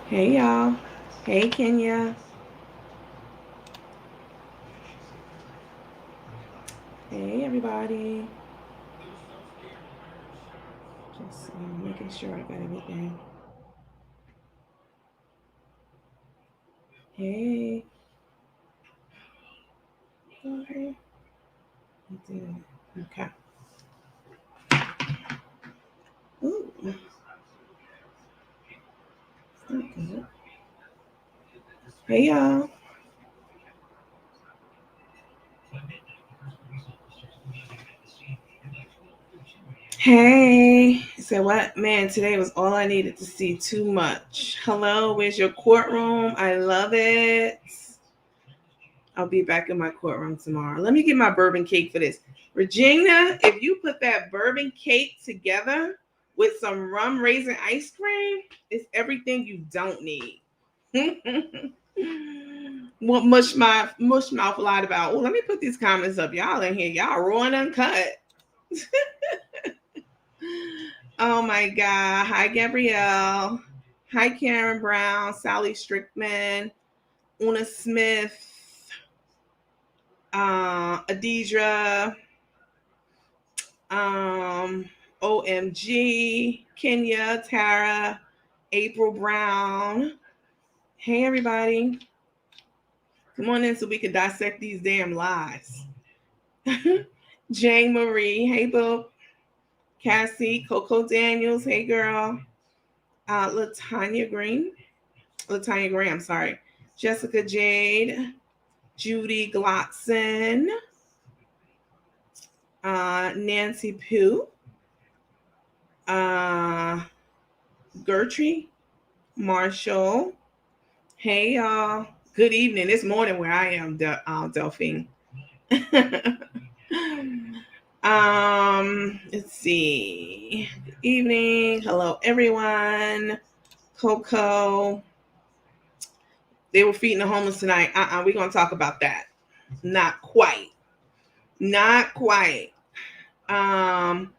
Hey y'all. Hey Kenya. Hey everybody. Just making sure I got everything. Hey. Okay. I did. Okay. Ooh, that's not good. Hey y'all. Hey. So what? Man, today was all I needed to see. Too much. Hello, where's your courtroom? I love it. I'll be back in my courtroom tomorrow. Let me get my bourbon cake for this. Regina, if you put that bourbon cake together with some rum raisin ice cream, it's everything you don't need. What mush mouth lied about? Oh, let me put these comments up. Y'all in here. Y'all raw and uncut. Oh my God. Hi, Gabrielle. Hi, Karen Brown, Sally Strickman, Una Smith, Adidra, um, OMG, Kenya, Tara, April Brown. Hey, everybody. Come on in so we can dissect these damn lies. Jane Marie. Hey, Boo. Cassie, Coco Daniels. Hey, girl. Latanya Green. Latanya Graham, sorry. Jessica Jade. Judy Glotzon. Nancy Pooh. Uh, Gertrude. Marshall. Hey y'all. Good evening. It's morning where I am, Delphine. Let's see. Good evening. Hello everyone. Coco. They were feeding the homeless tonight. We're gonna talk about that. Not quite. Not quite. Um,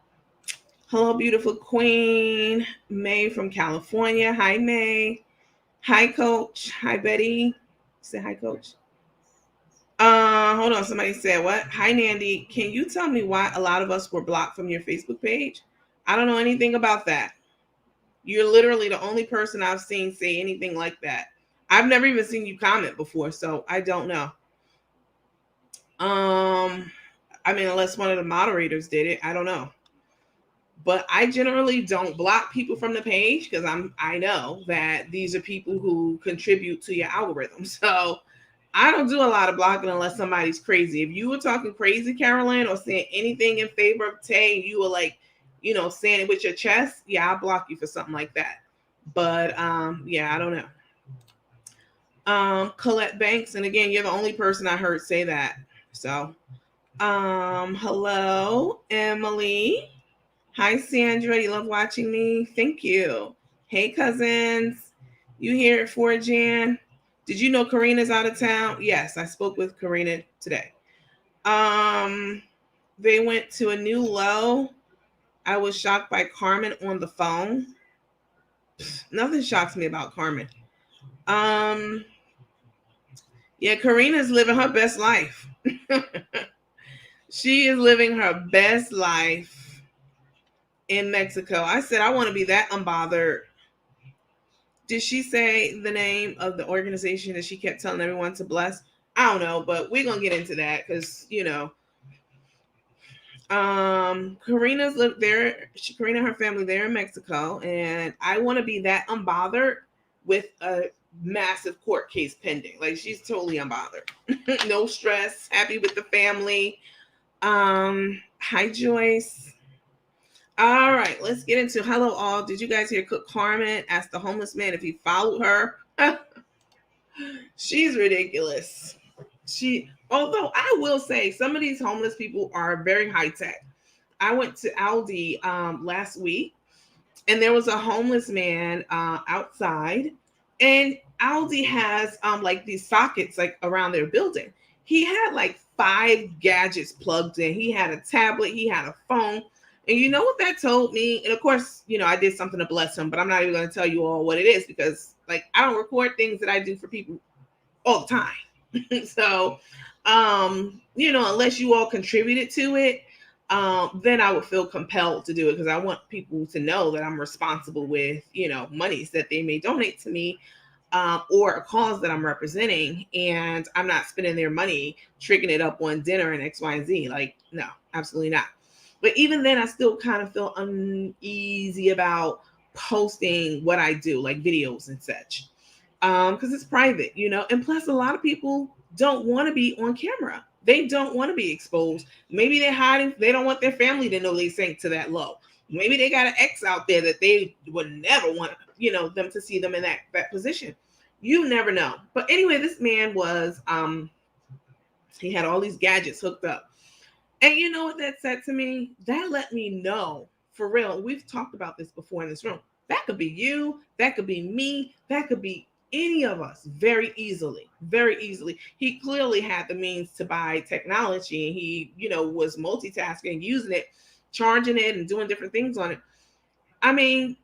hello, beautiful queen. May from California. Hi, May. Hi, Coach. Hi, Betty. Say hi, Coach. Hold on. Somebody said what? Hi, Nandy. Can you tell me why a lot of us were blocked from your Facebook page? I don't know anything about that. You're literally the only person I've seen say anything like that. I've never even seen you comment before, so I don't know. Um, I mean, unless one of the moderators did it, I don't know. But I generally don't block people from the page because I know that these are people who contribute to your algorithm. So I don't do a lot of blocking unless somebody's crazy. If you were talking crazy, Carolyn, or saying anything in favor of Tay, and you were like, saying it with your chest, yeah, I'll block you for something like that. But yeah, I don't know. Colette Banks, and again, you're the only person I heard say that. So, hello, Emily. Hi, Sandra. You love watching me. Thank you. Hey, cousins. You here at 4 Jan? Did you know Karina's out of town? Yes, I spoke with Karina today. Um, they went to a new low. I was shocked by Carmen on the phone. Nothing shocks me about Carmen. Um, yeah, Karina's living her best life. She is living her best life in Mexico. I said I want to be that unbothered. Did she say the name of the organization that she kept telling everyone to bless? I don't know, but we're gonna get into that because Karina's lived there. Karina and her family there in Mexico, and I want to be that unbothered with a massive court case pending. Like she's totally unbothered, no stress, happy with the family. Hi Joyce. All right, let's get into hello all. Did you guys hear Cook Carmen ask the homeless man if he followed her? She's ridiculous. Although I will say, some of these homeless people are very high tech. I went to Aldi last week, and there was a homeless man outside, and Aldi has like these sockets like around their building. He had like 5 gadgets plugged in. He had a tablet, he had a phone, And you know what that told me? And of course, I did something to bless him, but I'm not even going to tell you all what it is because, like, I don't record things that I do for people all the time. So, unless you all contributed to it, then I would feel compelled to do it because I want people to know that I'm responsible with, monies that they may donate to me, or a cause that I'm representing, and I'm not spending their money tricking it up on dinner and X, Y, and Z. Like, no, absolutely not. But even then, I still kind of feel uneasy about posting what I do, like videos and such, because it's private, And plus, a lot of people don't want to be on camera. They don't want to be exposed. Maybe they're hiding. They don't want their family to know they sank to that low. Maybe they got an ex out there that they would never want, them to see them in that position. You never know. But anyway, this man was, he had all these gadgets hooked up. And you know what that said to me? That let me know, for real. We've talked about this before in this room. That could be you. That could be me. That could be any of us very easily, very easily. He clearly had the means to buy technology, and he, was multitasking, using it, charging it, and doing different things on it. I mean,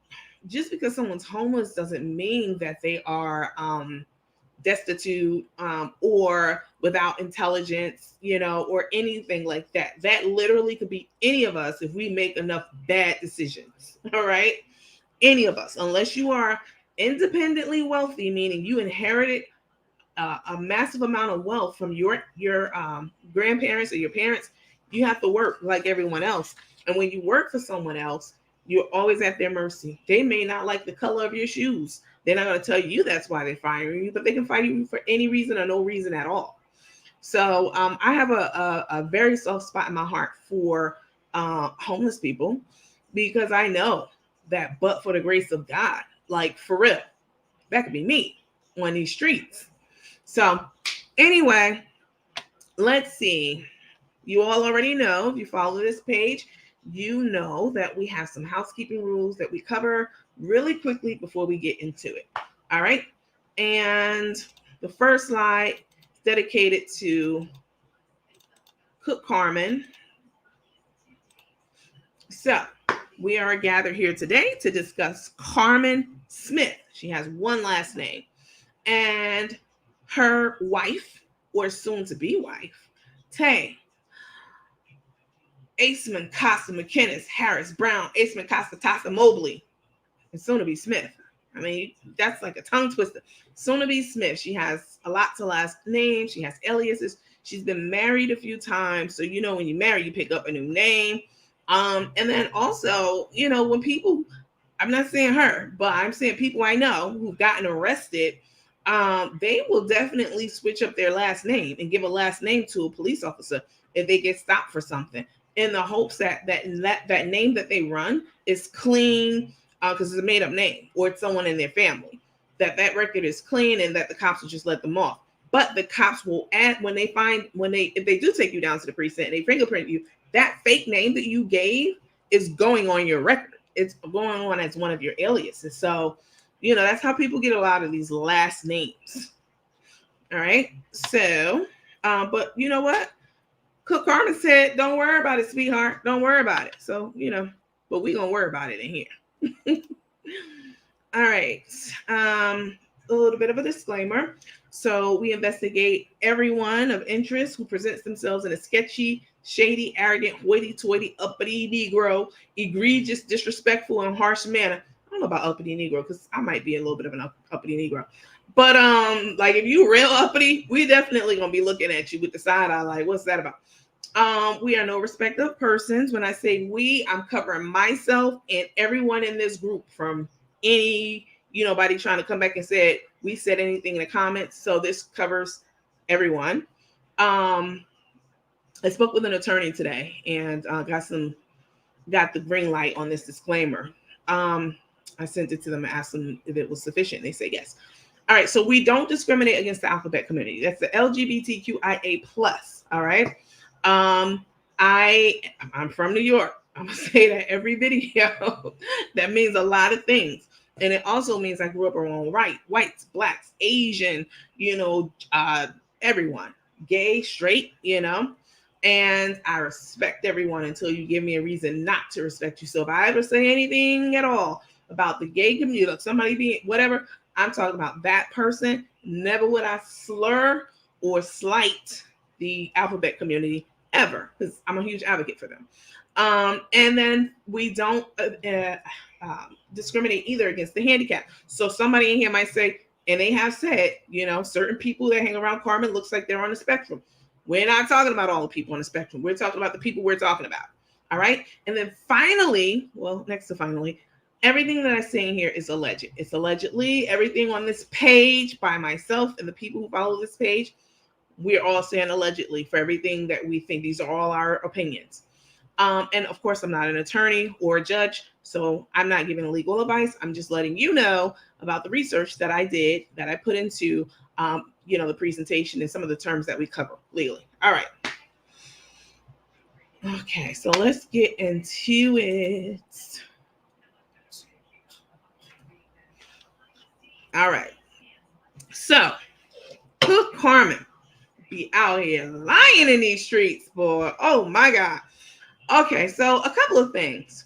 just because someone's homeless doesn't mean that they are destitute, or without intelligence, or anything like that. That literally could be any of us if we make enough bad decisions. All right. Any of us, unless you are independently wealthy, meaning you inherited a massive amount of wealth from your grandparents or your parents, you have to work like everyone else. And when you work for someone else, you're always at their mercy. They may not like the color of your shoes. They're not going to tell you that's why they're firing you, but they can fire you for any reason or no reason at all. So I have a very soft spot in my heart for homeless people, because I know that, but for the grace of God, like, for real, that could be me on these streets. So anyway, let's see. You all already know, if you follow this page, you know that we have some housekeeping rules that we cover really quickly before we get into it. All right. And the first slide is dedicated to Cook Carmen. So we are gathered here today to discuss Carmen Smith. She has one last name. And her wife, or soon to be wife, Tae, Aceman, Costa, McKinnis, Harris, Brown, Aceman, Costa, Tassa, Mobley, and soon to be Smith. I mean, that's like a tongue twister. Soon to be Smith. She has a lot to last name. She has aliases. She's been married a few times. So, when you marry, you pick up a new name. And then also, when people, I'm not saying her, but I'm saying people I know who've gotten arrested, they will definitely switch up their last name and give a last name to a police officer if they get stopped for something, in the hopes that name that they run is clean, because it's a made up name, or it's someone in their family, that record is clean, and that the cops will just let them off. But the cops will add, if they do take you down to the precinct and they fingerprint you, that fake name that you gave is going on your record. It's going on as one of your aliases. So, that's how people get a lot of these last names. All right. So, but you know what? Cook Carmen said, don't worry about it, sweetheart. Don't worry about it. So, but we're going to worry about it in here. All right. A little bit of a disclaimer. So we investigate everyone of interest who presents themselves in a sketchy, shady, arrogant, hoity-toity, uppity Negro, egregious, disrespectful, and harsh manner. I don't know about uppity Negro, because I might be a little bit of an uppity Negro. But like, if you real uppity, we definitely gonna be looking at you with the side eye, like, what's that about? We are no respect of persons. When I say we, I'm covering myself and everyone in this group from nobody trying to come back and say we said anything in the comments. So this covers everyone. I spoke with an attorney today and got the green light on this disclaimer. I sent it to them and asked them if it was sufficient. They say yes. All right. So we don't discriminate against the alphabet community. That's the LGBTQIA+. All right. I'm from New York. I'm gonna say that every video. That means a lot of things. And it also means I grew up around whites, blacks, Asian, everyone, gay, straight, And I respect everyone until you give me a reason not to respect you. So if I ever say anything at all about the gay community, like somebody being whatever, I'm talking about that person. Never would I slur or slight the alphabet community ever, because I'm a huge advocate for them. And then we don't discriminate either against the handicap. So somebody in here might say, and they have said, certain people that hang around Carmen looks like they're on the spectrum. We're not talking about all the people on the spectrum. We're talking about the people we're talking about. All right. And then finally, well, next to finally, everything that I say in here is alleged. It's allegedly everything on this page by myself and the people who follow this page. We're all saying allegedly for everything that we think. These are all our opinions. And of course, I'm not an attorney or a judge, so I'm not giving legal advice. I'm just letting you know about the research that I did, that I put into, the presentation and some of the terms that we cover legally. All right. Okay, so let's get into it. All right. So, Carmen be out here lying in these streets, boy. Oh my God. Okay, so a couple of things.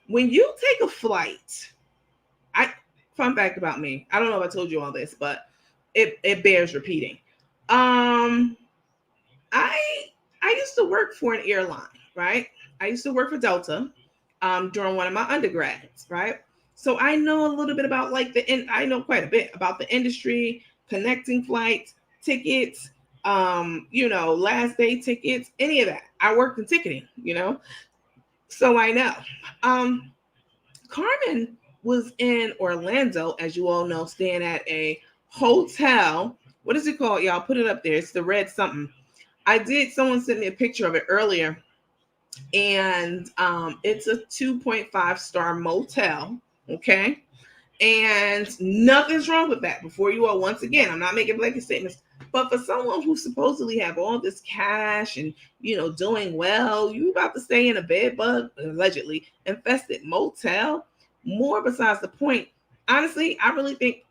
When you take a flight, fun fact about me. I don't know if I told you all this, but it bears repeating. I I used to work for an airline, right? I used to work for Delta during one of my undergrads, right? So I know a little bit about I know quite a bit about the industry, connecting flights, tickets, last day tickets, any of that. I worked in ticketing. So I know. Um, Carmen was in Orlando, as you all know, staying at a hotel. What is it called, y'all? Put it up there. It's the red something. Someone sent me a picture of it earlier, and it's a 2.5-star motel. Okay. And nothing's wrong with that. Before you all, once again, I'm not making blanket statements, but for someone who supposedly have all this cash and doing well, you about to stay in a bed bug allegedly infested motel. More besides the point. Honestly, I really think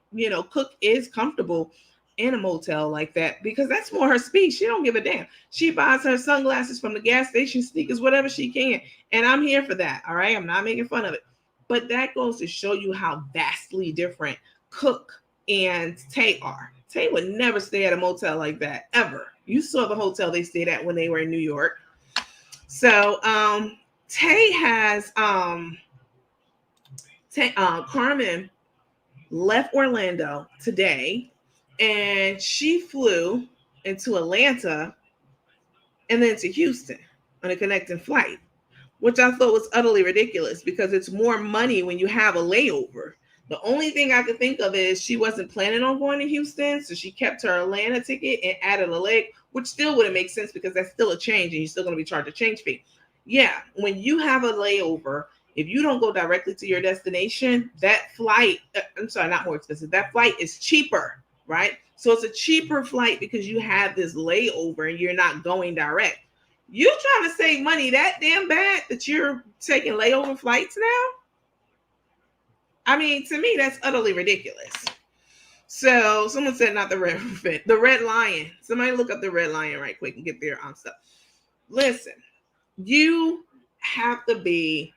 Cook is comfortable in a motel like that because that's more her speed. She don't give a damn. She buys her sunglasses from the gas station, sneakers, whatever she can, and I'm here for that. All right, I'm not making fun of it. But that goes to show you how vastly different Cook and Tae are. Tae would never stay at a motel like that, ever. You saw the hotel they stayed at when they were in New York. So Tae has Carmen left Orlando today, and she flew into Atlanta and then to Houston on a connecting flight, which I thought was utterly ridiculous because it's more money when you have a layover. The only thing I could think of is she wasn't planning on going to Houston, so she kept her Atlanta ticket and added a leg, which still wouldn't make sense because that's still a change and you're still going to be charged a change fee. Yeah, when you have a layover, if you don't go directly to your destination, that flight, I'm sorry, not more expensive, that flight is cheaper, right? So it's a cheaper flight because you have this layover and you're not going direct. You trying to save money that damn bad that you're taking layover flights now? I mean, to me, that's utterly ridiculous. So someone said not the red the red lion. Somebody look up the red lion right quick and get their stuff. Listen, you have to be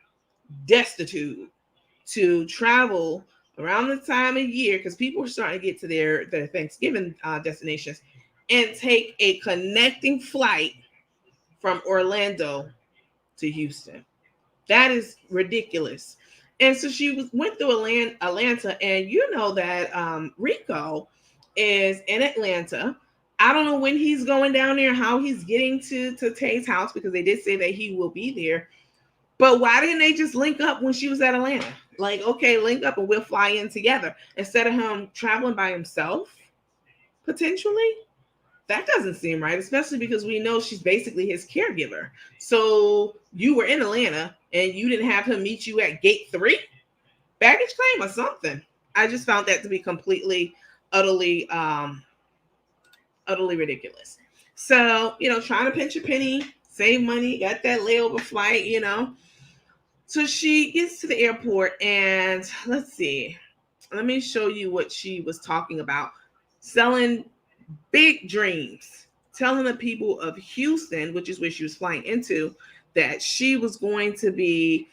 destitute to travel around the time of year because people are starting to get to their Thanksgiving destinations and take a connecting flight from Orlando to Houston. That is ridiculous. And so went through Atlanta, and you know that Rico is in Atlanta. I don't know when he's going down there, how he's getting to Tae's house, because they did say that he will be there. But why didn't they just link up when she was at Atlanta? Like, okay, link up and we'll fly in together instead of him traveling by himself, potentially. That doesn't seem right, especially because we know she's basically his caregiver. So you were in Atlanta and you didn't have him meet you at gate 3? Baggage claim or something. I just found that to be completely, utterly, utterly ridiculous. So, trying to pinch a penny, save money, got that layover flight. So she gets to the airport and let's see. Let me show you what she was talking about. Selling big dreams telling the people of Houston, which is where she was flying into, that she was going to be,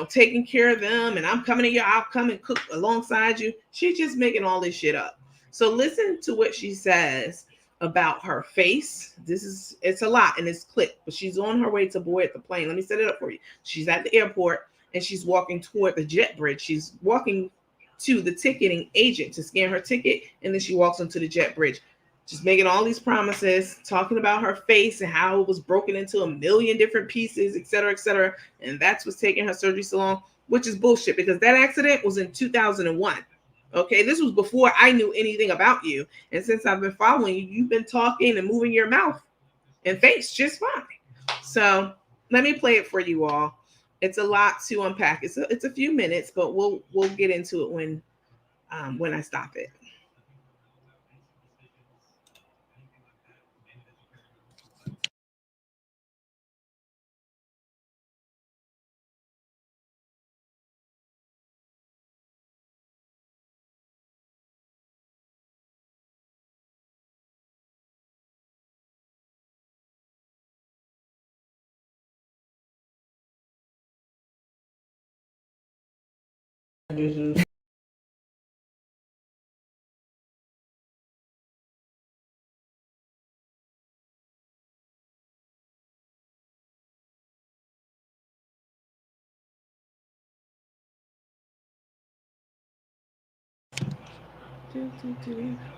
taking care of them, and I'm coming to you, I'll come and cook alongside you. She's just making all this shit up. So listen to what she says about her face. It's a lot in this clip, but she's on her way to board the plane. Let me set it up for you. She's at the airport and she's walking toward the jet bridge. She's walking to the ticketing agent to scan her ticket, and then she walks onto the jet bridge. Just making all these promises, talking about her face and how it was broken into a million different pieces, et cetera, et cetera. And that's what's taking her surgery so long, which is bullshit, because that accident was in 2001. Okay, this was before I knew anything about you. And since I've been following you, you've been talking and moving your mouth and face just fine. So let me play it for you all. It's a lot to unpack. It's a few minutes, but we'll get into it when I stop it.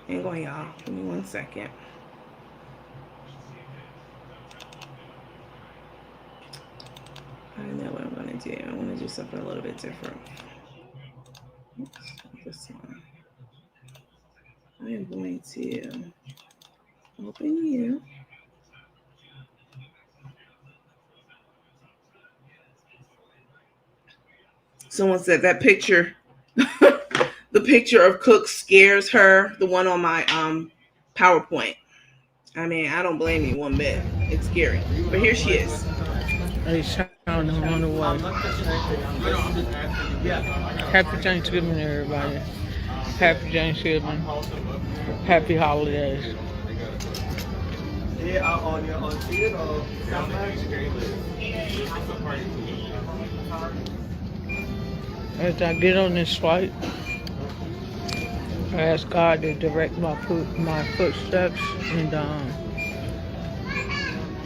Hang on, y'all. Give me 1 second. I know what I'm going to do. I want to do something a little bit different. Oops, this one. I am going to open you. Someone said that picture, the picture of Cook scares her, the one on my PowerPoint. I mean, I don't blame you one bit. It's scary. But here she is. They sound on the way. Happy Thanksgiving, everybody. Happy Thanksgiving. Happy holidays. As I get on this flight, I ask God to direct my footsteps and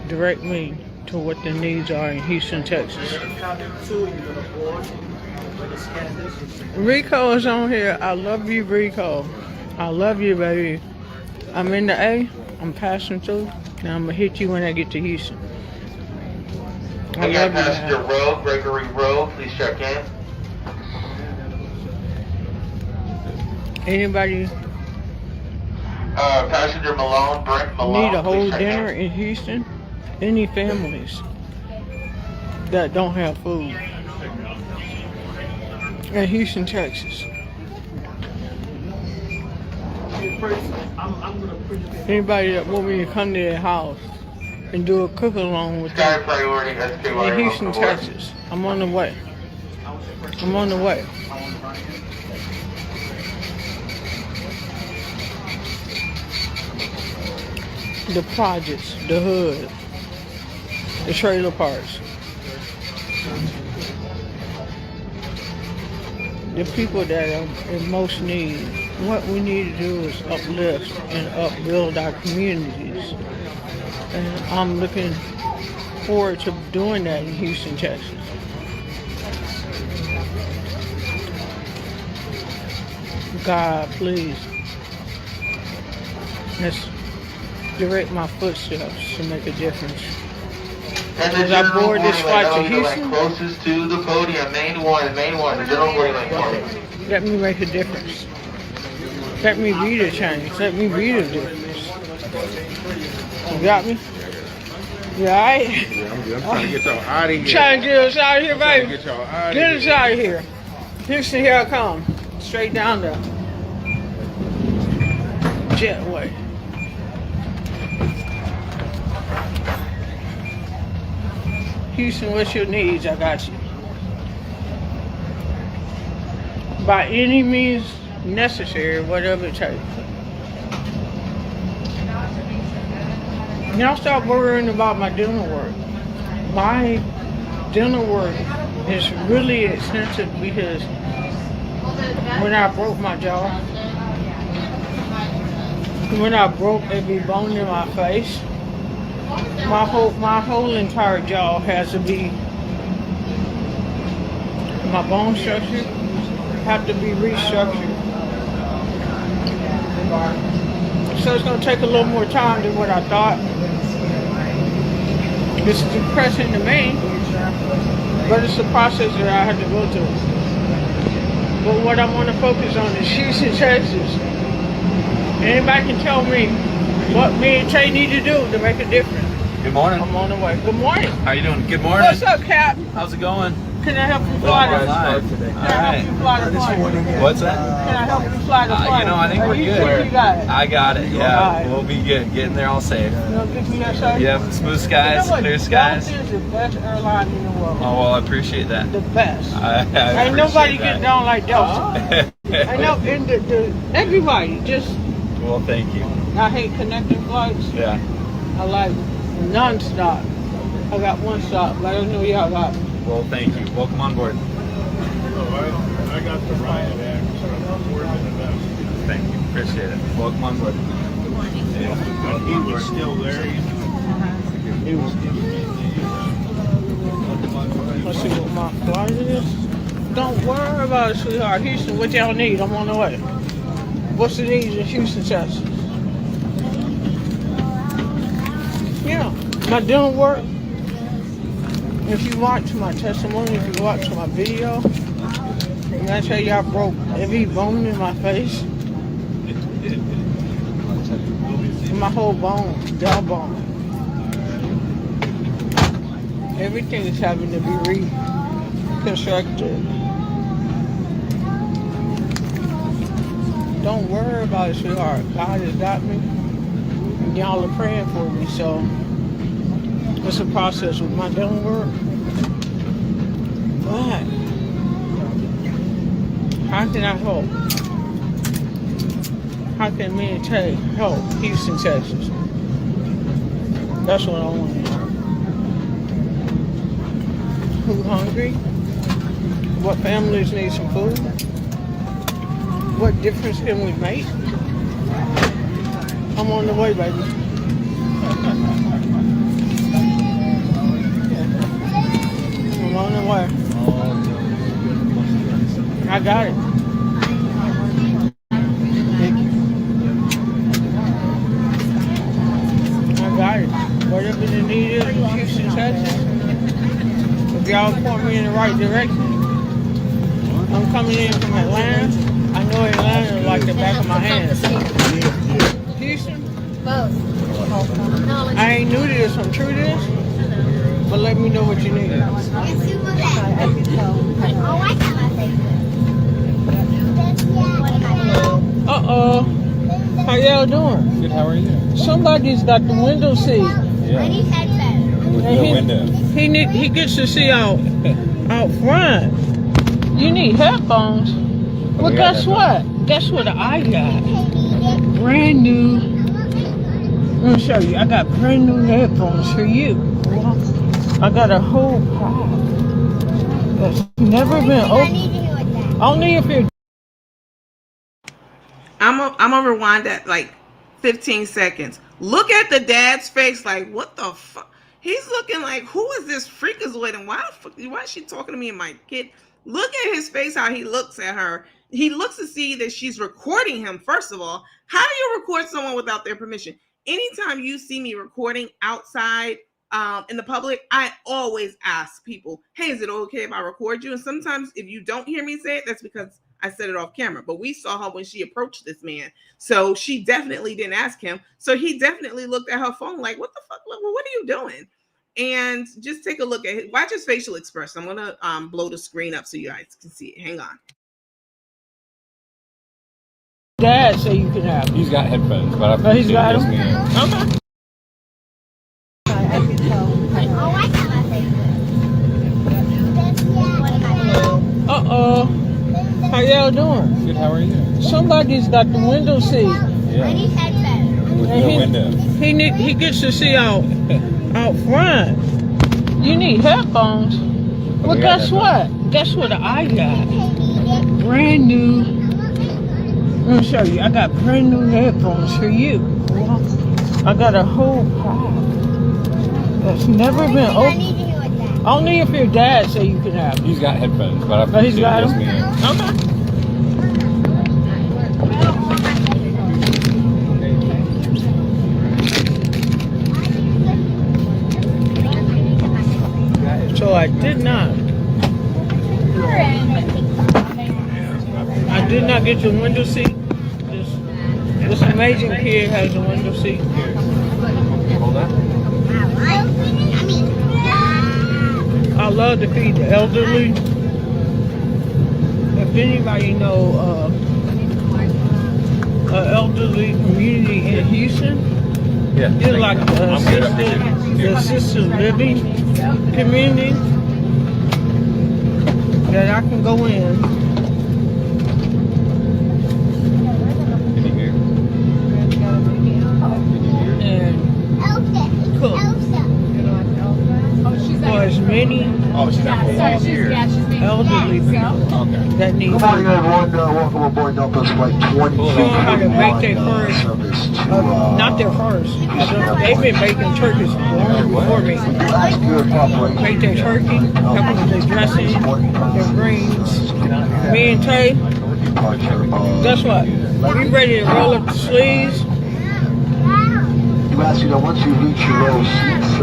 direct me to what the needs are in Houston, Texas. Rico is on here. I love you, Rico. I love you, baby. I'm in the A. I'm passing through. Now I'm gonna hit you when I get to Houston. I love you. Passenger Road, Gregory Road. Please check in. Anybody Passenger Malone, Brent Malone. need a whole please check dinner in. in Houston? Any families that don't have food in Houston, Texas? Anybody that want me to come to their house and do a cook along with Sky them Priority SKY in Houston, Texas? I'm on the way. I'm on the way. The projects, the hood, the trailer parks, the people that are in most need. What we need to do is uplift and upbuild our communities. And I'm looking forward to doing that in Houston, Texas. God, please, let's direct my footsteps to make a difference. And the As I general board this boarding flight to lane Houston, closest to the podium, main one, the general boarding lane for me. let me make a difference. Let me be the change. Let me be the difference. You got me? You alright? Yeah, I'm good. I'm trying to get y'all out of here. Trying to get us out of here, Trying to baby. get y'all out of Get here. us out of here. Houston, here I come. Straight down the jetway. Houston, what's your needs? I got you. By any means necessary, whatever it takes. Y'all stop worrying about my dental work. My dental work is really expensive because when I broke my jaw, when I broke every bone in my face, my whole entire jaw has to be, my bone structure have to be restructured. So it's gonna take a little more time than what I thought. It's depressing to me, but it's a process that I have to go through. But what I want to focus on is Houston, Texas. Anybody can tell me what me and Tae need to do to make a difference. Good morning. I'm on the way. Good morning. How you doing? Good morning. What's up, Cap? How's it going? Can I help you fly the Live. Can I help you fly the plane? What's that? Can I help you fly the plane? You know, I think we're you good. Sure you got it? I got it. Yeah, Alright. we'll be good. Getting there all safe. You know, pick me up, sir? Yep, smooth skies, You know what? clear skies. Delta is the best airline in the world. Oh well, I appreciate that. The best. I Ain't nobody appreciate getting that. down like Delta. I know, and everybody just. Well, thank you. I hate connecting flights. Yeah. I like non-stop. I got one stop, but I don't know y'all got. Well, thank you. Welcome on board. I got the riot act, so I'm more than enough. Thank you. Appreciate it. Welcome on board. But he was still there. He was Let's see what my flight is. Don't worry about it, sweetheart. Houston, what y'all need? I'm on the way. What's the needs in Houston, Texas? Yeah, my dental work. If you watch my testimony, if you watch my video, when I tell you I broke every bone in my face, my whole bone, jaw bone, everything is having to be reconstructed. Don't worry about it, sweetheart. God has got me. And y'all are praying for me, so it's a process with my dental work. But how can I help? How can me and Tae help Houston, Texas? That's what I want to know. Who hungry? What families need some food? What difference can we make? I'm on the way, baby. I'm on the way. I got it. I got it. Whatever the need is in Houston, Texas, if y'all point me in the right direction, I'm coming in from Atlanta. I know Atlanta like the back of my hand. Houston? Both. I ain't new to this, I'm true to this. But let me know what you need. Oh, I got my favorite. Uh-oh. How y'all doing? Good. How are you? Somebody's got the window seat. I need headphones. With And no window. He gets to see out front. You need headphones. Well, we got guess what? Guess what I got? Brand new. Let me show you. I got brand new headphones for you. I got a whole pack that's never been I opened. need to hear what that. Only if you're. I'm gonna rewind that like 15 seconds. Look at the dad's face, like what the fuck? He's looking like, who is this freakazoid, and why is she talking to me and my kid? Look at his face, how he looks at her. He looks to see that she's recording him. First of all, how do you record someone without their permission? Anytime you see me recording outside in the public, I always ask people, hey, is it okay if I record you? And sometimes if you don't hear me say it, that's because I said it off camera. But we saw her when she approached this man. So she definitely didn't ask him. So he definitely looked at her phone like, what the fuck? What are you doing? And just take a look at it. Watch his facial expression. I'm going to blow the screen up so you guys can see it. Hang on. Dad say you can have them. He's got headphones, but I Oh, he's got them? me. Okay. Oh, I got my favorite. Uh-oh. How y'all doing? Good. How are you? Somebody's got the window seat. I need headphones. With And window. he gets to see out front. You need headphones. Well, we got guess what? Guess what I got? Brand new. Let me show you. I got brand new headphones for you. I got a whole pack that's never been I opened. need to hear what that. Only if your dad say you can have them. He's got headphones, but I But he's got just them? me. Okay. So I did not get the window seat. This amazing kid has a window seat. Hold on. I love to feed the elderly. If anybody know an elderly community in Houston, Yeah. it's like the assisted living community that I can go in. Can you hear? And cook for as many Oh, she's not for volunteers. elderly people Okay. that need Good morning, food. everyone. Welcome aboard Delta Flight 22. Show them how to make their first, service to, not their first. They've been making turkeys long before me. last year population. Make their turkey, help them with their dressing, their greens. Me and Tae, guess what? We ready to roll up the sleeves. You ask, once you reach your row seats.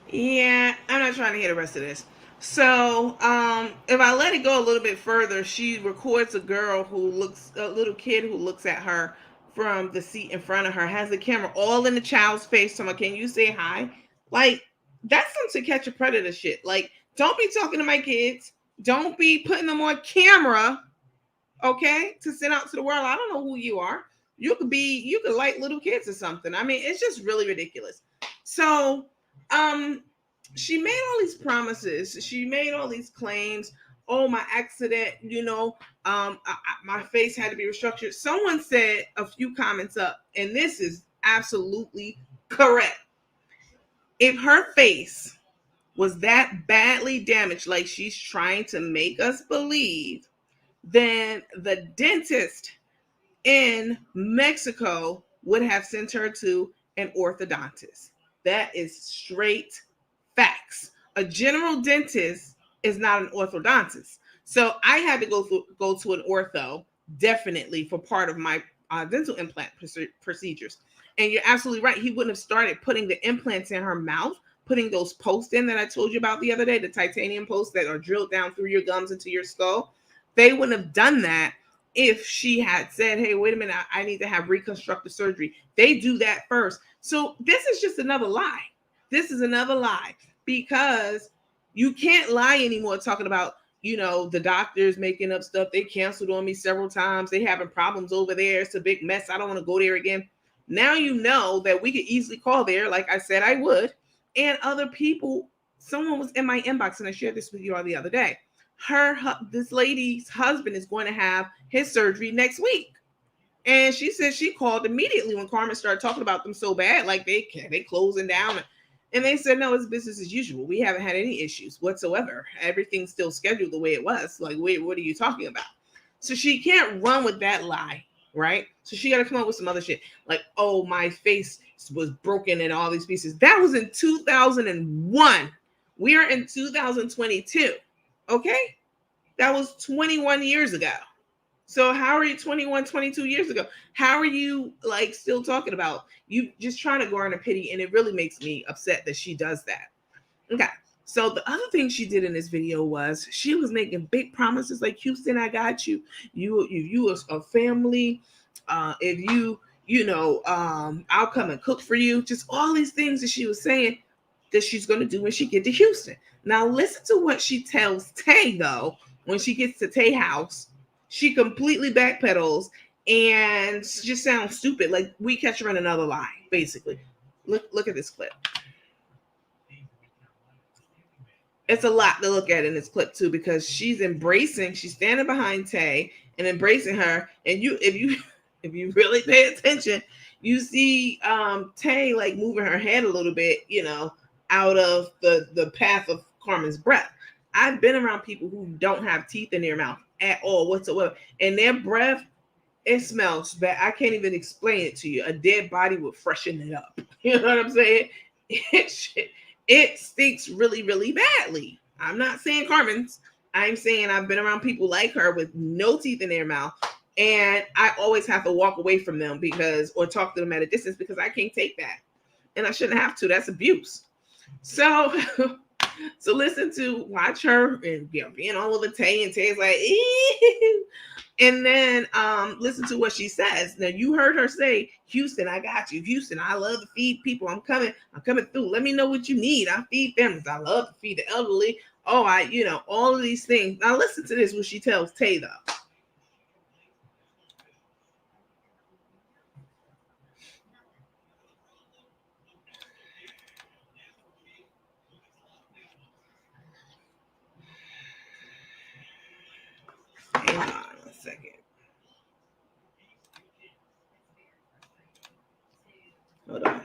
Yeah, I'm not trying to hear the rest of this. So, if I let it go a little bit further, she records a little kid who looks at her from the seat in front of her, has the camera all in the child's face. So, can you say hi? Like, that's some To Catch a Predator shit. Like, don't be talking to my kids. Don't be putting them on camera, okay, to send out to the world. I don't know who you are. You could like little kids or something. I mean, it's just really ridiculous. So, she made all these promises. She made all these claims. Oh, my accident, my face had to be restructured. Someone said a few comments up, and this is absolutely correct. If her face was that badly damaged, like she's trying to make us believe, then the dentist in Mexico would have sent her to an orthodontist. That is straight facts. A general dentist is not an orthodontist. So I had to go to an ortho, definitely, for part of my dental implant procedures. And you're absolutely right. He wouldn't have started putting the implants in her mouth, putting those posts in that I told you about the other day, the titanium posts that are drilled down through your gums into your skull. They wouldn't have done that if she had said, hey, wait a minute, I need to have reconstructive surgery. They do that first. So this is just another lie. This is another lie, because you can't lie anymore talking about, the doctors making up stuff. They canceled on me several times. They having problems over there. It's a big mess. I don't want to go there again. Now you know that we could easily call there, like I said I would. And other people, someone was in my inbox, and I shared this with you all the other day. This lady's husband is going to have his surgery next week. And she said she called immediately when Carmen started talking about them so bad, like they closing down. And they said, no, it's business as usual. We haven't had any issues whatsoever. Everything's still scheduled the way it was. Like, wait, what are you talking about? So she can't run with that lie, right? So she got to come up with some other shit. Like, oh, my face was broken in all these pieces. That was in 2001. We are in 2022. Okay? That was 21 years ago. So how are you 21, 22 years ago? How are you like still talking about you just trying to garner pity? And it really makes me upset that she does that. Okay. So the other thing she did in this video was she was making big promises like, Houston, I got you. You as a family. If I'll come and cook for you. Just all these things that she was saying that she's going to do when she get to Houston. Now listen to what she tells Tae though when she gets to Tae house. She completely backpedals and just sounds stupid. Like we catch her in another lie, basically. Look at this clip. It's a lot to look at in this clip too, because she's standing behind Tae and embracing her. And if you if you really pay attention, you see Tae like moving her head a little bit, out of the path of Carmen's breath. I've been around people who don't have teeth in their mouth at all whatsoever, and their breath, it smells bad. I can't even explain it to you. A dead body would freshen it up. You know what I'm saying? It stinks really, really badly. I'm not saying Carmen's. I'm saying I've been around people like her with no teeth in their mouth, and I always have to walk away from them or talk to them at a distance because I can't take that, and I shouldn't have to. That's abuse. So, watch her and being all over Tae, and Tae's like, ew. And then listen to what she says. Now you heard her say, Houston, I got you. Houston, I love to feed people. I'm coming through. Let me know what you need. I feed families. I love to feed the elderly. Oh, all of these things. Now listen to this, what she tells Tae though. Hang on a second. Hold on.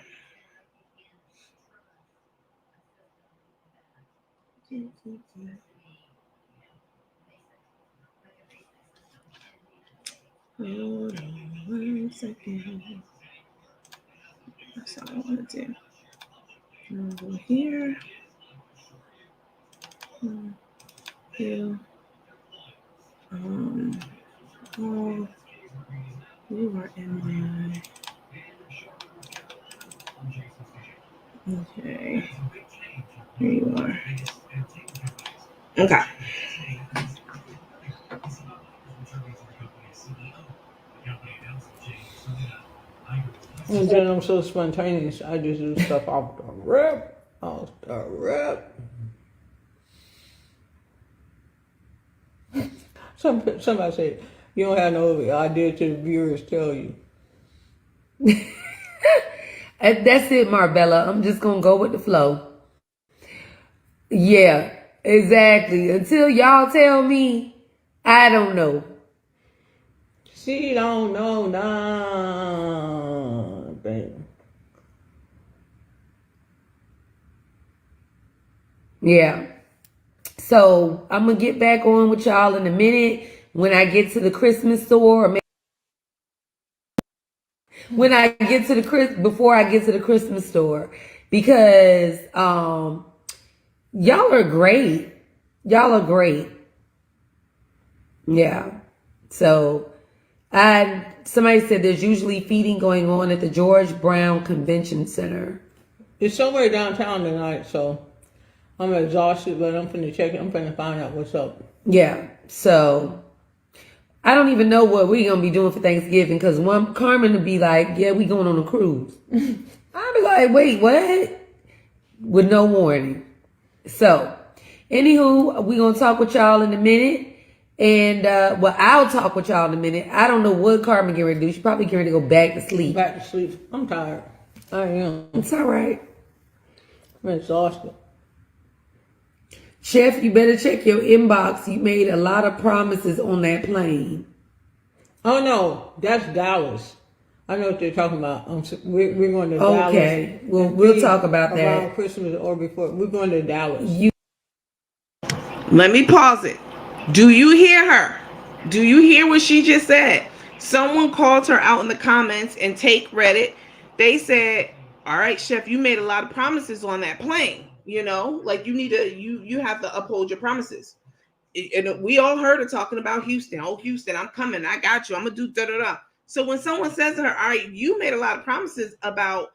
Hold on 1 second. That's all I want to do. Over here. You. Oh, you are in there. Okay. Here you are. Okay. And then I'm so spontaneous, I just do stuff off the rip. Off the rip. Somebody said, you don't have no idea till the viewers tell you. That's it, Marbella. I'm just going to go with the flow. Yeah, exactly. Until y'all tell me, I don't know. She don't know nothing. Yeah. So I'm going to get back on with y'all in a minute when I get to the Christmas store. Or when I get to before I get to the Christmas store, because y'all are great. Y'all are great. Yeah. So somebody said there's usually feeding going on at the George Brown Convention Center. It's somewhere downtown tonight, so I'm exhausted, but I'm finna check it. I'm finna find out what's up. Yeah. So I don't even know what we're going to be doing for Thanksgiving, because Carmen would be like, yeah, we going on a cruise. I'd be like, wait, what? With no warning. So, anywho, we're going to talk with y'all in a minute. And, I'll talk with y'all in a minute. I don't know what Carmen getting ready to do. She's probably getting ready to go back to sleep. Back to sleep. I'm tired. I am. It's all right. I'm exhausted. Chef, you better check your inbox. You made a lot of promises on that plane. Oh, no. That's Dallas. I know what they're talking about. We're going to Dallas. Okay. Well, we'll talk about that. Around Christmas or before. We're going to Dallas. Let me pause it. Do you hear her? Do you hear what she just said? Someone called her out in the comments and take credit. They said, all right, Chef, you made a lot of promises on that plane. Like you have to uphold your promises. And we all heard her talking about Houston. Oh, Houston, I'm coming. I got you. I'm going to do da-da-da. So when someone says to her, all right, you made a lot of promises about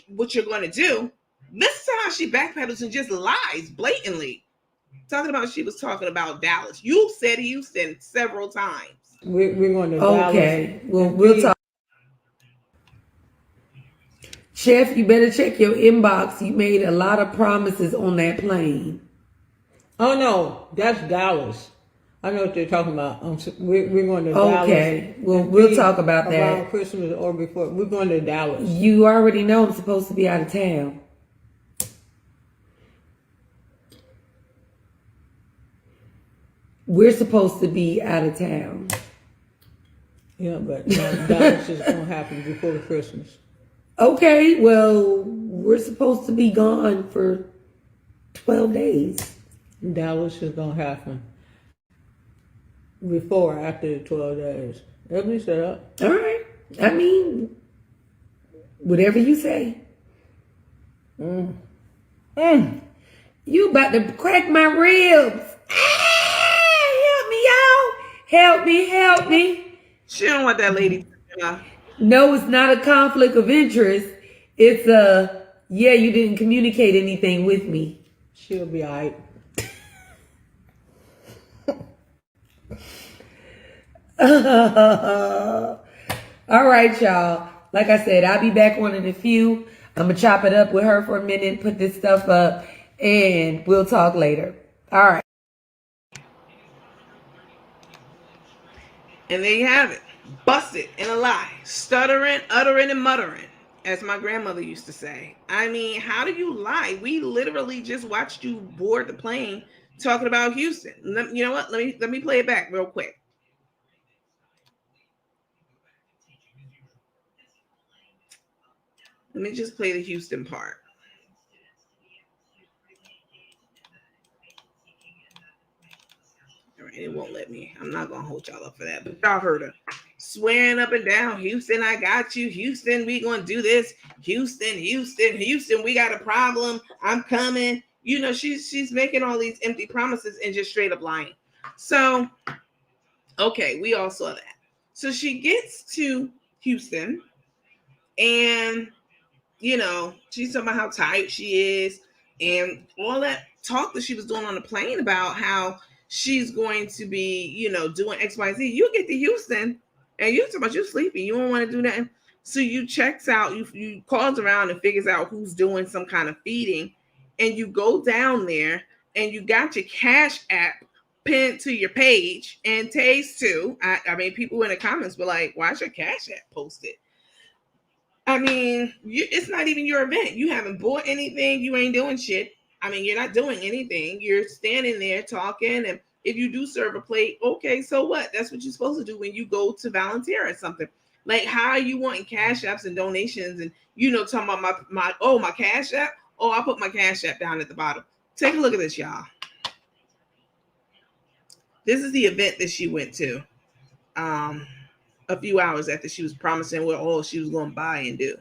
what you're going to do, this is how she backpedals and just lies blatantly. Talking about she was talking about Dallas. You said Houston several times. We're going to Dallas. Okay. Well, we'll talk. Chef, you better check your inbox. You made a lot of promises on that plane. Oh, no. That's Dallas. I know what they're talking about. We're going to Dallas. Okay. Well, we'll talk about that. Around Christmas or before. We're going to Dallas. You already know I'm supposed to be out of town. We're supposed to be out of town. Yeah, but Dallas is gonna happen before Christmas. Okay, well, we're supposed to be gone for 12 days. Dallas is gonna happen before or after the 12 days. Let me set up. All right. I mean, whatever you say. You about to crack my ribs. Help me, y'all. Help me. She don't want that lady. No, it's not a conflict of interest. It's yeah, you didn't communicate anything with me. She'll be alright. All right, y'all. Like I said, I'll be back on in a few. I'm going to chop it up with her for a minute, put this stuff up, and we'll talk later. All right. And there you have it. Busted in a lie. Stuttering, uttering, and muttering, as my grandmother used to say. I mean, how do you lie? We literally just watched you board the plane talking about Houston. You know what? Let me play it back real quick. Let me just play the Houston part. All right, it won't let me. I'm not going to hold y'all up for that. But y'all heard her swearing up and down. Houston, I got you. Houston, we going to do this. Houston, we got a problem. I'm coming. You know, she's making all these empty promises and just straight up lying. So, okay, we all saw that. So she gets to Houston and you know, she's talking about how tired she is and all that talk that she was doing on the plane about how she's going to be, you know, doing X, Y, Z. You get to Houston and you're talking about you're sleeping. You don't want to do nothing. So you checks out, you calls around and figures out who's doing some kind of feeding. And you go down there and you got your Cash App pinned to your page and Tae's too. I mean, people in the comments were like, why's your Cash App posted? I mean, it's not even your event. You haven't bought anything. You ain't doing shit. I mean, you're not doing anything. You're standing there talking. And if you do serve a plate, okay, so what? That's what you're supposed to do when you go to volunteer at something. Like, how are you wanting Cash Apps and donations and, you know, talking about my Cash App? Oh, I'll put my Cash App down at the bottom. Take a look at this, y'all. This is the event that she went to. A few hours after she was promising what all she was going to buy and do.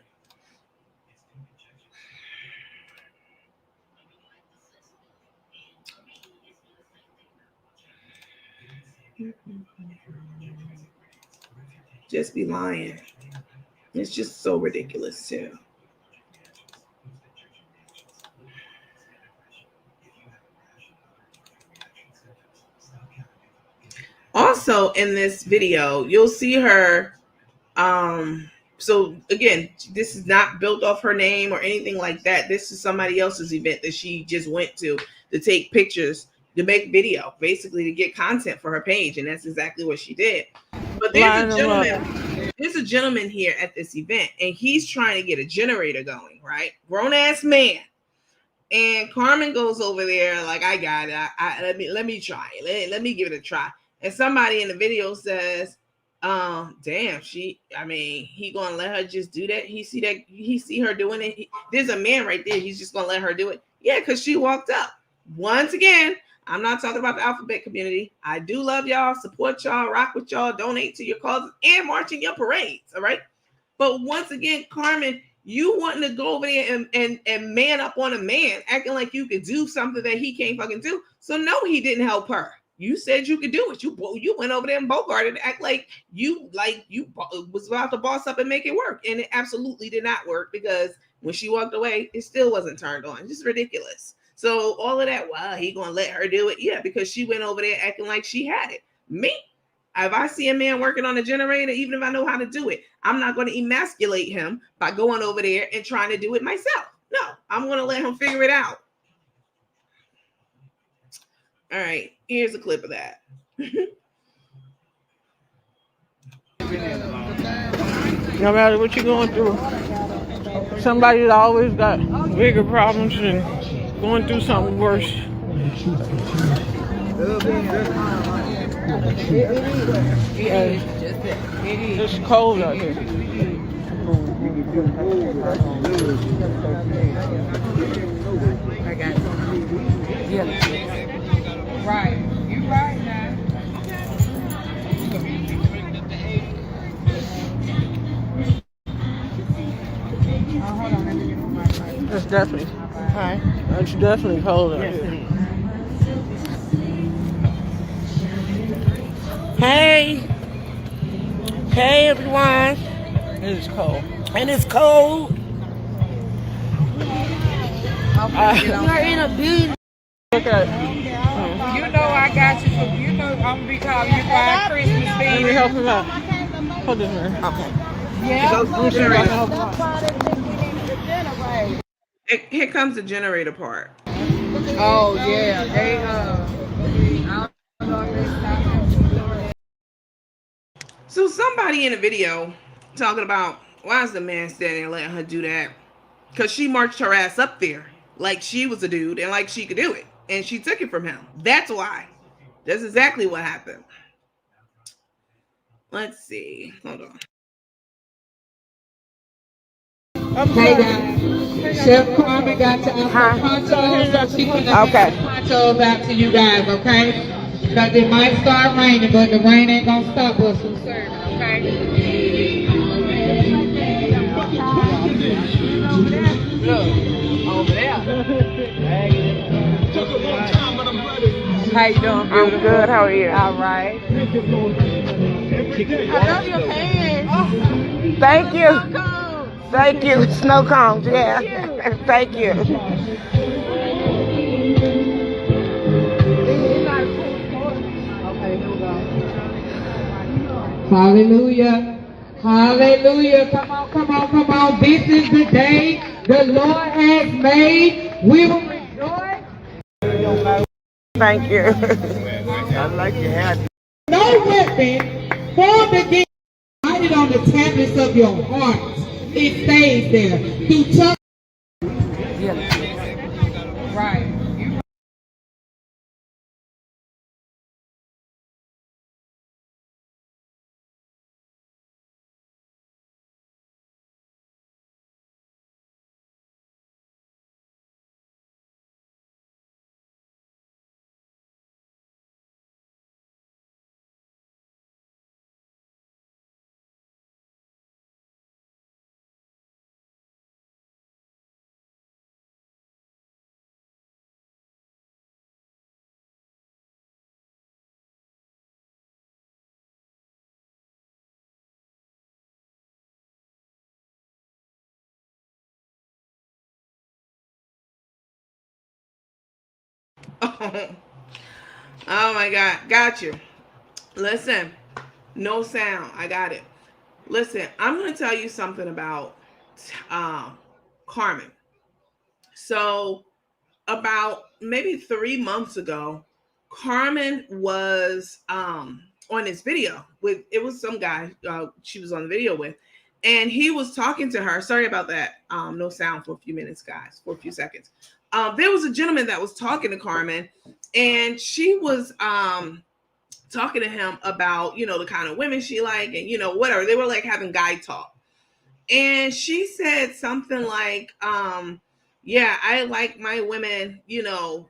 Just be lying. It's just so ridiculous too. Also in this video, you'll see her. So again, this is not built off her name or anything like that. This is somebody else's event that she just went to take pictures, to make video, basically to get content for her page. And that's exactly what she did. But there's a gentleman here at this event and he's trying to get a generator going, right? Grown ass man. And Carmen goes over there like, I got it. Let me try it. Let me give it a try. And somebody in the video says, damn, he gonna let her just do that. He see her doing it. There's a man right there. He's just gonna let her do it. Yeah, because she walked up. Once again, I'm not talking about the alphabet community. I do love y'all, support y'all, rock with y'all, donate to your causes, and march in your parades. All right. But once again, Carmen, you wanting to go over there and man up on a man, acting like you could do something that he can't fucking do. So no, he didn't help her. You said you could do it. You went over there and bogarted and act like you was about to boss up and make it work. And it absolutely did not work because when she walked away, it still wasn't turned on. Just ridiculous. So all of that, wow, he gonna let her do it? Yeah, because she went over there acting like she had it. Me, if I see a man working on a generator, even if I know how to do it, I'm not going to emasculate him by going over there and trying to do it myself. No, I'm going to let him figure it out. All right, here's a clip of that. No matter what you're going through, somebody's always got bigger problems and going through something worse. It's cold out here. I got it. Yeah. Right. You right now. It's definitely. Hi. It's definitely cold out here. Hey, hey everyone, It is cold. and it's cold. We're in a building. Look at. You know I got you, so you know I'm gonna be calling you by Christmas Let me Eve. help him out. Hold this man. Here comes the generator part. Oh yeah, they I don't know if they stopped. So somebody in a video talking about why is the man standing there letting her do that? Because she marched her ass up there like she was a dude and like she could do it. And she took it from him. That's why. That's exactly what happened. Let's see. Hold on. Hey guys, Chef Carmen got to offer ponchos, so she can ponchos out to you guys, okay? Because it might start raining, but the rain ain't gonna stop us from serving, okay? Look, over there. How you doing, beautiful? I'm good. How are you? All right. I love your pants. Thank you. Thank you. Snow cones. Yeah. Thank you. Hallelujah. Hallelujah. Come on, come on, come on. This is the day the Lord has made. We will rejoice. Thank you. I like your hat. No weapon formed against you. Write it on the tablets of your heart. It stays there. Through touch. Right. Oh my God. Got you. Listen. No sound. I got it. Listen, I'm going to tell you something about Carmen. So, about maybe 3 months ago, Carmen was on this video with it was some guy she was on the video with, and he was talking to her. Sorry about that. No sound for a few minutes, guys, for a few seconds. There was a gentleman that was talking to Carmen, and she was talking to him about the kind of women she like, and whatever. They were like having guy talk, and she said something like yeah, I like my women,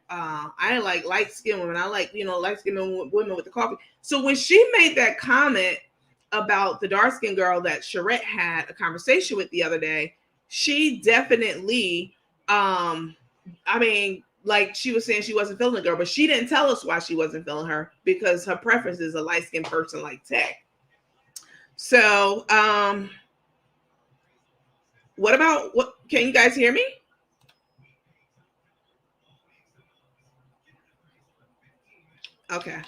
I like light skinned women. I like, light skinned women with the coffee. So when she made that comment about the dark skinned girl that Charette had a conversation with the other day, she definitely, I mean, like she was saying she wasn't feeling the girl, but she didn't tell us why she wasn't feeling her, because her preference is a light skinned person like Tae. So, what can you guys hear me? Okay.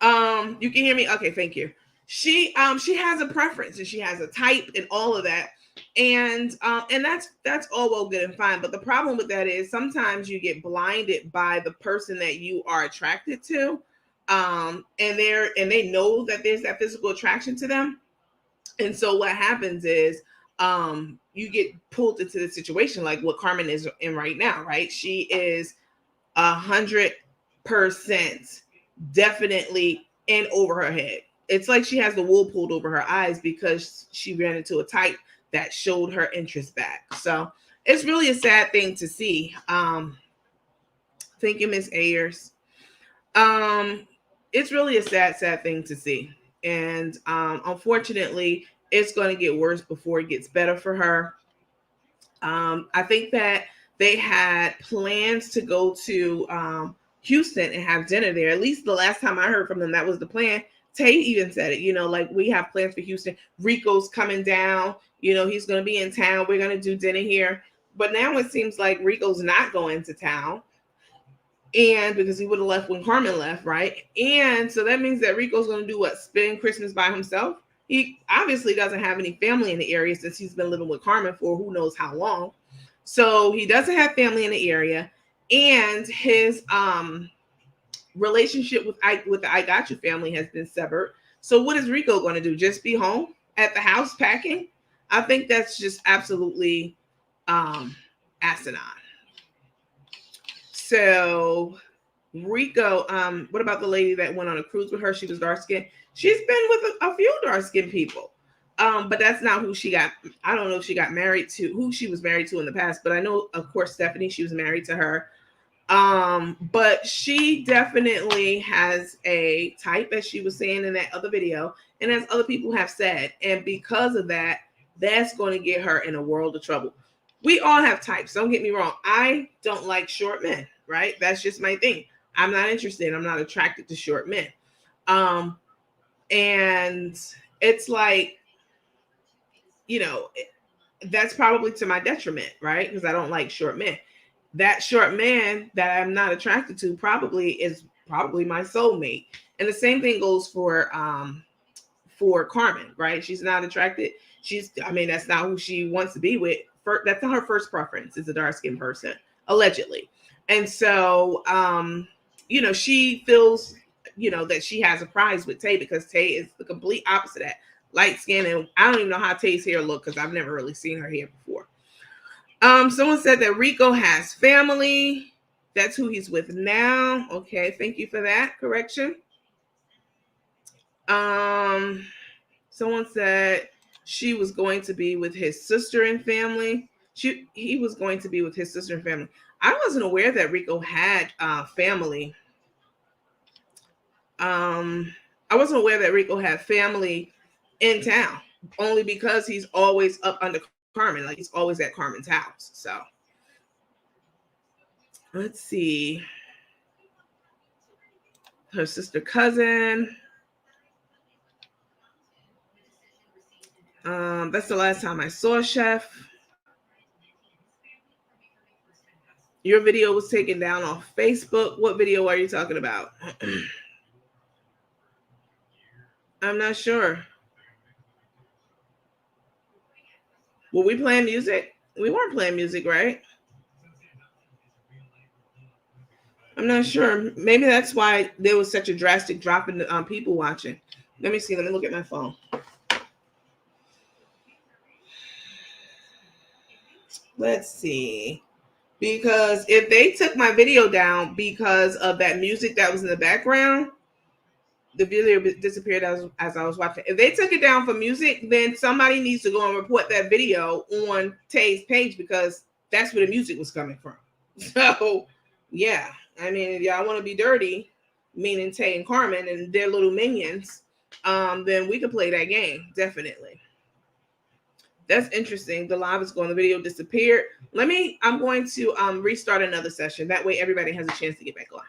You can hear me? Okay, thank you. She has a preference and she has a type and all of that. And that's all well good and fine. But the problem with that is sometimes you get blinded by the person that you are attracted to. And they know that there's that physical attraction to them. And so what happens is you get pulled into the situation like what Carmen is in right now, right? She is 100% definitely in over her head. It's like she has the wool pulled over her eyes because she ran into a type that showed her interest back. So it's really a sad thing to see. Thank you, Miss Ayers. It's really a sad thing to see. And unfortunately, it's going to get worse before it gets better for her. I think that they had plans to go to Houston and have dinner there. At least the last time I heard from them, that was the plan. Tae even said it, like we have plans for Houston. Rico's coming down, he's going to be in town. We're going to do dinner here. But now it seems like Rico's not going to town. And because he would have left when Carmen left, right? And so that means that Rico's going to do what? Spend Christmas by himself? He obviously doesn't have any family in the area since he's been living with Carmen for who knows how long. So he doesn't have family in the area. And his relationship with the I Got You family has been severed. So what is Rico going to do? Just be home at the house packing? I think that's just absolutely asinine. So Rico, what about the lady that went on a cruise with her? She was dark skinned. She's been with a few dark skinned people. But that's not who she got. I don't know if she got married to, who she was married to in the past, but I know, of course, Stephanie, she was married to her. But she definitely has a type, as she was saying in that other video, and as other people have said. And because of that, that's going to get her in a world of trouble. We all have types. Don't get me wrong. I don't like short men, right? That's just my thing. I'm not interested. I'm not attracted to short men. And it's like, that's probably to my detriment, right? Because I don't like short men. That short man that I'm not attracted to is probably my soulmate. And the same thing goes for Carmen, right? She's not attracted. That's not who she wants to be with. That's not her first preference, is a dark-skinned person, allegedly. And so, she feels, that she has a prize with Tae because Tae is the complete opposite of that. Light skin, and I don't even know how Tae's hair look because I've never really seen her hair before. Someone said that Rico has family. That's who he's with now. Okay, thank you for that correction. Someone said she was going to be with his sister and family. He was going to be with his sister and family. I wasn't aware that Rico had family. I wasn't aware that Rico had family in town, only because he's always up under Carmen. Like, he's always at Carmen's house. So let's see. Her sister cousin. That's the last time I saw Chef. Your video was taken down off Facebook. What video are you talking about? I'm not sure. Were we playing music? We weren't playing music, right? I'm not sure. Maybe that's why there was such a drastic drop in the people watching. Let me see. Let me look at my phone. Let's see. Because if they took my video down because of that music that was in the background, the video disappeared as I was watching. If they took it down for music, then somebody needs to go and report that video on Tae's page because that's where the music was coming from. So, yeah. If y'all want to be dirty, meaning Tae and Carmen and their little minions, then we could play that game, definitely. That's interesting. The live is going, the video disappeared. I'm going to restart another session. That way everybody has a chance to get back on.